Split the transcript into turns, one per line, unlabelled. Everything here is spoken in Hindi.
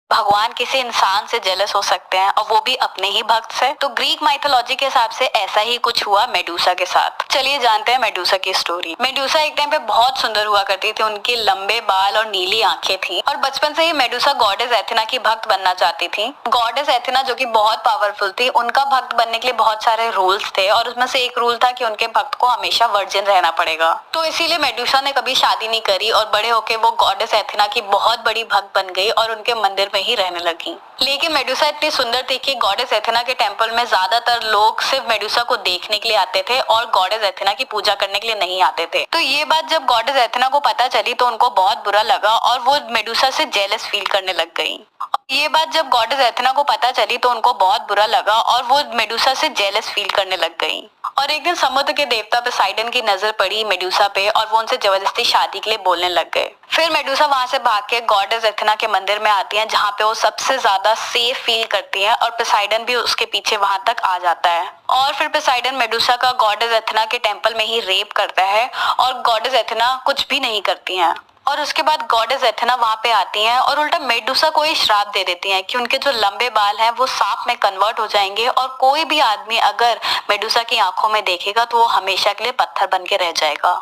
भगवान किसी इंसान से जेलस हो सकते हैं और वो भी अपने ही भक्त से। तो ग्रीक माइथोलॉजी के हिसाब से ऐसा ही कुछ हुआ मेडूसा के साथ। चलिए जानते हैं मेडूसा की स्टोरी। मेडूसा एक टाइम पे बहुत सुंदर हुआ करती थी, उनके लंबे बाल और नीली आंखें थी और बचपन से ही मेडूसा गॉडेस एथेना की भक्त बनना चाहती थी। गॉडेस एथेना जो कि बहुत पावरफुल थी, उनका भक्त बनने के लिए बहुत सारे रूल्स थे और उसमें से एक रूल था कि उनके भक्त को हमेशा वर्जिन रहना पड़ेगा। तो इसीलिए मेडूसा ने कभी शादी नहीं करी और बड़े होकर वो गॉडेस एथेना की बहुत बड़ी भक्त बन गई और उनके मंदिर में ही रहने लगी। लेकिन मेडूसा इतनी सुंदर थी कि गॉडेस एथेना के टेंपल में ज्यादातर लोग सिर्फ मेडूसा को देखने के लिए आते थे और गॉडेस एथेना की पूजा करने के लिए नहीं आते थे। तो ये बात जब गॉडेस एथेना को पता चली तो उनको बहुत बुरा लगा और वो मेडूसा से जेलस फील करने लग गई। ये बात जब गॉडेस एथेना को पता चली तो उनको बहुत बुरा लगा और वो मेडूसा से जेलस फील करने लग गई। और एक दिन समुद्र के देवता पोसाइडन की नजर पड़ी मेडूसा पे और वो उनसे जबरदस्ती शादी के लिए बोलने लग गए। फिर मेडूसा वहां से भाग के गॉडेस एथेना के मंदिर में आती हैं, जहाँ पे वो सबसे ज्यादा सेफ फील करती हैं और पोसाइडन भी उसके पीछे वहां तक आ जाता है। और फिर पोसाइडन मेडूसा का गॉडेस एथेना के टेंपल में ही रेप करता है और गॉडेस एथेना कुछ भी नहीं करती हैं। और उसके बाद गॉडेस एथेना वहां पे आती हैं और उल्टा मेडूसा को ही श्राप दे देती हैं कि उनके जो लंबे बाल हैं वो सांप में कन्वर्ट हो जाएंगे और कोई भी आदमी अगर मेडूसा की आंखों में देखेगा तो वो हमेशा के लिए पत्थर बन के रह जाएगा।